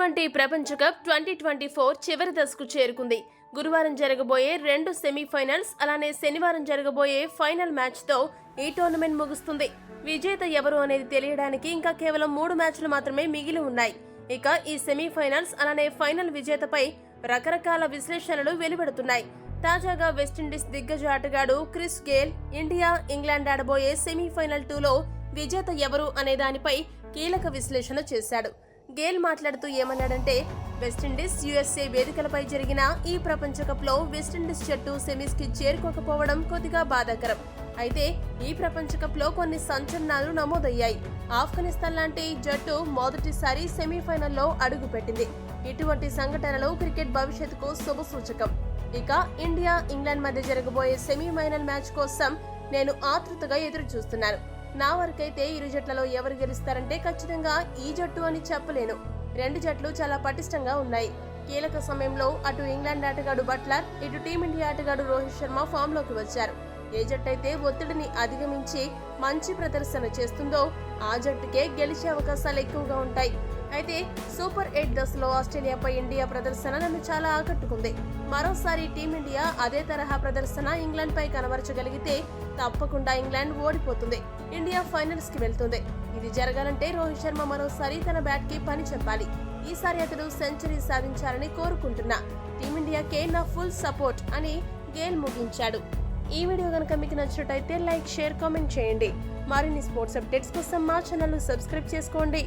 T20 ప్రపంచ cup 2024 చివరి దశకు చేరుకుంది. గురువారం జరగబోయే 2 సెమీఫైనల్స్ అలానే శనివారం జరగబోయే ఫైనల్ మ్యాచ్తో ఈ టోర్నమెంట్ ముగుస్తుంది. విజేత ఎవరు అనేది తెలియడానికి ఇంకా కేవలం 3 మ్యాచ్లు మాత్రమే మిగిలి ఉన్నాయి. ఇక ఈ సెమీఫైనల్స్ అలానే ఫైనల్ విజేతపై రకరకాల విశ్లేషణలు వెలువడుతున్నాయి. తాజాగా వెస్టిండీస్ దిగ్గజ ఆటగాడు క్రిస్ గేల్ ఇండియా ఇంగ్లాండ్ ఆడబోయే సెమీఫైనల్ 2లో విజేత ఎవరు అనే దానిపై కీలక విశ్లేషణ చేశాడు. గేల్ మాట్లాడుతూ ఏమన్నాడంటే, వెస్టిండీస్ యుఎస్ఏ వేదికలపై జరిగిన ఈ ప్రపంచ కప్ లో వెస్టిండీస్ జట్టు సెమీస్ కి చేరుకోకపోవడం కొద్దిగా బాధాకరం. అయితే ఈ ప్రపంచ కప్ లో కొన్ని సంచలనాలు నమోదయ్యాయి. ఆఫ్ఘనిస్తాన్ లాంటి జట్టు మొదటిసారి సెమీఫైనల్లో అడుగుపెట్టింది. ఇటువంటి సంఘటనలు క్రికెట్ భవిష్యత్తుకు శుభసూచకం. ఇక ఇండియా ఇంగ్లాండ్ మధ్య జరగబోయే సెమీఫైనల్ మ్యాచ్ కోసం నేను ఆతృతగా ఎదురు చూస్తున్నాను. నా వరకైతే ఇరు జట్లలో ఎవరు గెలుస్తారంటే ఖచ్చితంగా ఈ జట్టు అని చెప్పలేను. 2 జట్లు చాలా పటిష్టంగా ఉన్నాయి. కీలక సమయంలో అటు ఇంగ్లాండ్ ఆటగాడు బట్లర్, ఇటు టీమిండియా ఆటగాడు రోహిత్ శర్మ ఫామ్ లోకి వచ్చారు. ఏ జట్టు అయితే ఒత్తిడిని అధిగమించి మంచి ప్రదర్శన చేస్తుందో ఆ జట్టుకే గెలిచే అవకాశాలు ఎక్కువగా ఉంటాయి. అయితే సూపర్ 8 దశలో ఆస్ట్రేలియాపై ఇండియా ప్రదర్శన నన్ను చాలా ఆకట్టుకుంది. మరోసారి టీమిండియా అదే తరహా ప్రదర్శన ఇంగ్లాండ్ పై కనబరచగలిగితే తప్పకుండా ఇంగ్లాండ్ ఓడిపోతుంది. ఇండియా ఫైనల్స్ కి వెళ్తుంది. ఇది జరగాలంటే రోహిత్ శర్మ మరోసారి తన బ్యాట్ కి పని చెప్పాలి. ఈసారి అతడు సెంచరీ సాధించాలని కోరుకుంటున్నా. టీమిండియాకే నా ఫుల్ సపోర్ట్ అని గేల్ ముగించాడు. ఈ వీడియో కనుక మీకు నచ్చినట్టయితే లైక్, షేర్, కామెంట్ చేయండి. మరిన్ని స్పోర్ట్స్ అప్డేట్స్ కోసం మా ఛానల్ సబ్స్క్రైబ్ చేసుకోండి.